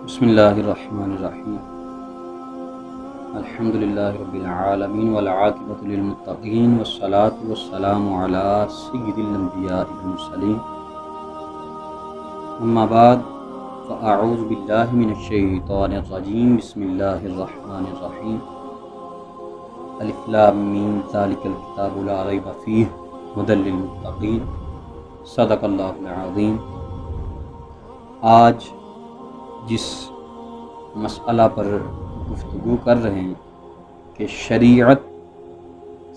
بسم اللہ الرحمن الرحیم الحمد للہ رب العالمین والعاقبۃ للمتقین والصلاة والسلام علی سید الانبیاء والمرسلین اما بعد فاعوذ باللہ من الشیطان الرجیم بسم اللہ الرحمن الرحیم الف لام میم ذالک الکتاب لا ریب فیہ ھدی للمتقین صدق اللہ العظیم۔ آج جس مسئلہ پر گفتگو کر رہے ہیں کہ شریعت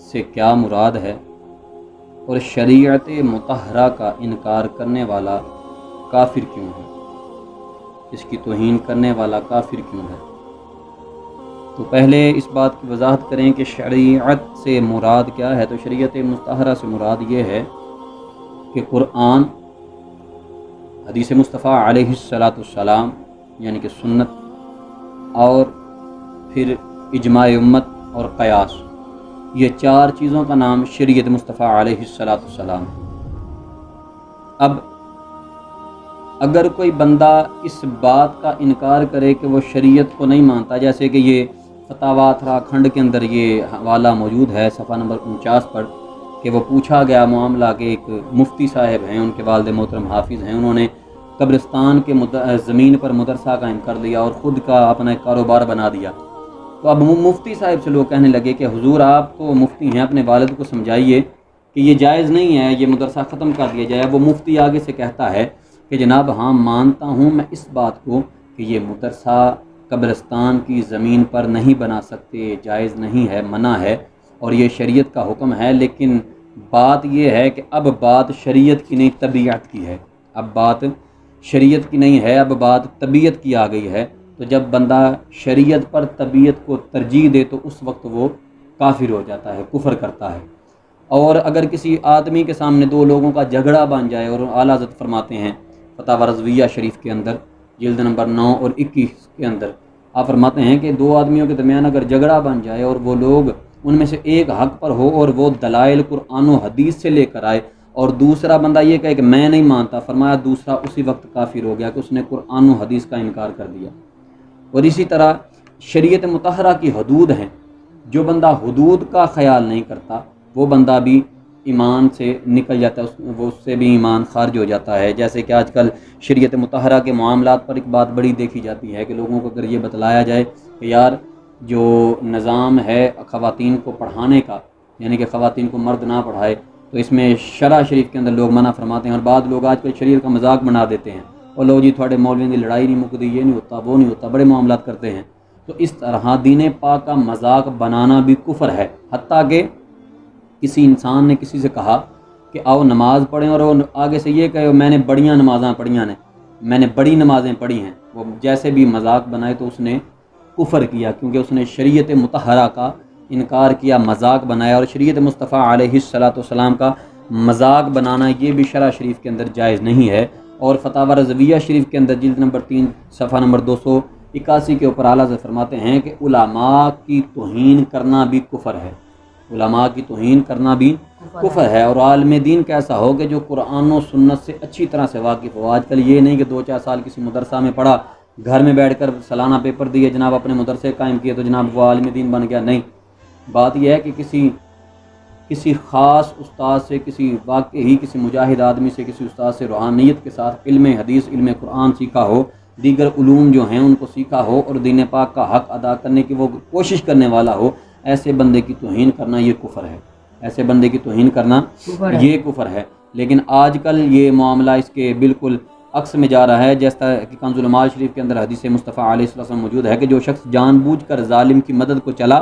سے کیا مراد ہے اور شریعت مطہرہ کا انکار کرنے والا کافر کیوں ہے، اس کی توہین کرنے والا کافر کیوں ہے، تو پہلے اس بات کی وضاحت کریں کہ شریعت سے مراد کیا ہے۔ تو شریعت مطہرہ سے مراد یہ ہے کہ قرآن، حدیث مصطفیٰ علیہ السلام یعنی کہ سنت، اور پھر اجماع امت اور قیاس، یہ چار چیزوں کا نام شریعت مصطفیٰ علیہ السلام ہے۔ اب اگر کوئی بندہ اس بات کا انکار کرے کہ وہ شریعت کو نہیں مانتا، جیسے کہ یہ فتاوی اتراکھنڈ کے اندر یہ حوالہ موجود ہے صفحہ نمبر 49 پر، کہ وہ پوچھا گیا معاملہ کہ ایک مفتی صاحب ہیں، ان کے والد محترم حافظ ہیں، انہوں نے قبرستان کے زمین پر مدرسہ قائم کر لیا اور خود کا اپنا ایک کاروبار بنا دیا۔ تو اب مفتی صاحب سے لوگ کہنے لگے کہ حضور آپ تو مفتی ہیں، اپنے والد کو سمجھائیے کہ یہ جائز نہیں ہے، یہ مدرسہ ختم کر دیا جائے۔ وہ مفتی آگے سے کہتا ہے کہ جناب ہاں مانتا ہوں میں اس بات کو کہ یہ مدرسہ قبرستان کی زمین پر نہیں بنا سکتے، جائز نہیں ہے، منع ہے اور یہ شریعت کا حکم ہے، لیکن بات یہ ہے کہ اب بات شریعت کی نہیں طبیعت کی ہے، اب بات شریعت کی نہیں ہے، اب بات طبیعت کی آ گئی ہے۔ تو جب بندہ شریعت پر طبیعت کو ترجیح دے تو اس وقت وہ کافر ہو جاتا ہے، کفر کرتا ہے۔ اور اگر کسی آدمی کے سامنے دو لوگوں کا جھگڑا بن جائے، اور اعلیٰ حضرت فرماتے ہیں فتاوی رضویہ شریف کے اندر جلد نمبر 9 اور 21 کے اندر، آپ فرماتے ہیں کہ دو آدمیوں کے درمیان اگر جھگڑا بن جائے اور وہ لوگ ان میں سے ایک حق پر ہو اور وہ دلائل قرآن و حدیث سے لے کر آئے اور دوسرا بندہ یہ کہے کہ میں نہیں مانتا، فرمایا دوسرا اسی وقت کافر ہو گیا کہ اس نے قرآن و حدیث کا انکار کر دیا۔ اور اسی طرح شریعت مطہرہ کی حدود ہیں، جو بندہ حدود کا خیال نہیں کرتا وہ بندہ بھی ایمان سے نکل جاتا ہے، وہ اس سے بھی ایمان خارج ہو جاتا ہے۔ جیسے کہ آج کل شریعت مطہرہ کے معاملات پر ایک بات بڑی دیکھی جاتی ہے کہ لوگوں کو اگر یہ بتلایا جائے کہ یار جو نظام ہے خواتین کو پڑھانے کا، یعنی کہ خواتین کو مرد نہ پڑھائے، تو اس میں شرع شریف کے اندر لوگ منع فرماتے ہیں، اور بعض لوگ آج کل شریعت کا مذاق بنا دیتے ہیں، اور لوگ جی تھوڑے مولویوں کی لڑائی نہیں مکدی، یہ نہیں ہوتا وہ نہیں ہوتا، بڑے معاملات کرتے ہیں۔ تو اس طرح دین پاک کا مذاق بنانا بھی کفر ہے۔ حتیٰ کہ کسی انسان نے کسی سے کہا کہ آؤ نماز پڑھیں، اور وہ آگے سے یہ کہے میں نے بڑیاں نمازاں پڑھیاں نے، میں نے بڑی نمازیں پڑھی ہیں، وہ جیسے بھی مذاق بنائے تو اس نے کفر کیا، کیونکہ اس نے شریعت مطہرہ کا انکار کیا، مذاق بنایا۔ اور شریعت مصطفیٰ علیہ السلام کا مذاق بنانا یہ بھی شرع شریف کے اندر جائز نہیں ہے۔ اور فتاوی رضویہ شریف کے اندر جلد نمبر 3 صفحہ نمبر 281 کے اوپر اعلیٰ حضرت فرماتے ہیں کہ علماء کی توہین کرنا بھی کفر ہے، علماء کی توہین کرنا بھی کفر ہے۔ اور عالم دین کیسا ہو کہ جو قرآن و سنت سے اچھی طرح سے واقف ہو۔ آج کل یہ نہیں کہ 2-4 سال کسی مدرسہ میں پڑھا، گھر میں بیٹھ کر سالانہ پیپر دیے جناب، اپنے مدرسے قائم کیے تو جناب وہ عالم دین بن گیا، نہیں۔ بات یہ ہے کہ کسی خاص استاد سے، کسی واقعی کسی مجاہد آدمی سے، کسی استاد سے روحانیت کے ساتھ علم حدیث، علم قرآن سیکھا ہو، دیگر علوم جو ہیں ان کو سیکھا ہو، اور دین پاک کا حق ادا کرنے کی وہ کوشش کرنے والا ہو، ایسے بندے کی توہین کرنا یہ کفر ہے، ایسے بندے کی توہین کرنا یہ کفر ہے۔ لیکن آج کل یہ معاملہ اس کے بالکل عکس میں جا رہا ہے، جیسا کہ کنز المال شریف کے اندر حدیث مصطفیٰ علیہ السلام موجود ہے کہ جو شخص جان بوجھ کر ظالم کی مدد کو چلا،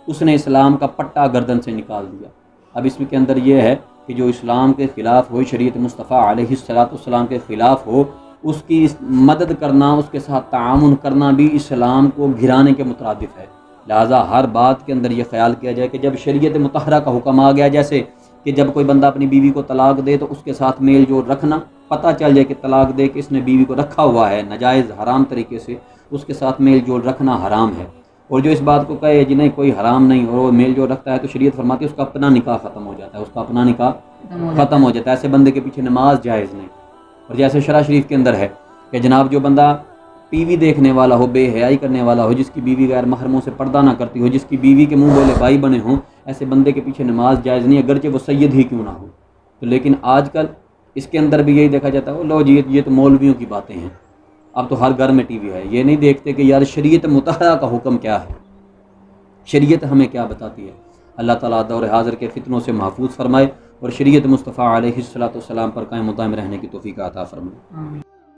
اس نے اسلام کا پٹا گردن سے نکال دیا۔ اب اس کے اندر یہ ہے کہ جو اسلام کے خلاف ہو، شریعت مصطفیٰ علیہ السلام کے خلاف ہو، اس کی مدد کرنا، اس کے ساتھ تعاون کرنا بھی اسلام کو گرانے کے مترادف ہے۔ لہٰذا ہر بات کے اندر یہ خیال کیا جائے کہ جب شریعت مطہرہ کا حکم آ گیا، جیسے کہ جب کوئی بندہ اپنی بیوی کو طلاق دے تو اس کے ساتھ میل جول رکھنا، پتہ چل جائے کہ طلاق دے کہ اس نے بیوی کو رکھا ہوا ہے ناجائز حرام طریقے سے، اس کے ساتھ میل جول رکھنا حرام ہے۔ اور جو اس بات کو کہے جی نہیں کوئی حرام نہیں اور وہ میل جول رکھتا ہے، تو شریعت فرماتی ہے اس کا اپنا نکاح ختم ہو جاتا ہے، اس کا اپنا نکاح ختم ہو جاتا ہے، ایسے بندے کے پیچھے نماز جائز نہیں۔ اور جیسے شرع شریف کے اندر ہے کہ جناب جو بندہ ٹی وی دیکھنے والا ہو، بے حیائی کرنے والا ہو، جس کی بیوی غیر محرموں سے پردہ نہ کرتی ہو، جس کی بیوی کے منہ بولے بھائی بنے ہوں، ایسے بندے کے پیچھے نماز جائز نہیں، اگرچہ وہ سید ہی کیوں نہ ہو۔ تو لیکن آج کل اس کے اندر بھی یہی دیکھا جاتا ہے، لو جی یہ تو مولویوں کی باتیں ہیں، اب تو ہر گھر میں ٹی وی ہے۔ یہ نہیں دیکھتے کہ یار شریعت مطہرہ کا حکم کیا ہے، شریعت ہمیں کیا بتاتی ہے۔ اللہ تعالیٰ دور حاضر کے فتنوں سے محفوظ فرمائے اور شریعت مصطفیٰ علیہ الصلوۃ والسلام پر قائم و دائم رہنے کی توفیق عطا فرمائے۔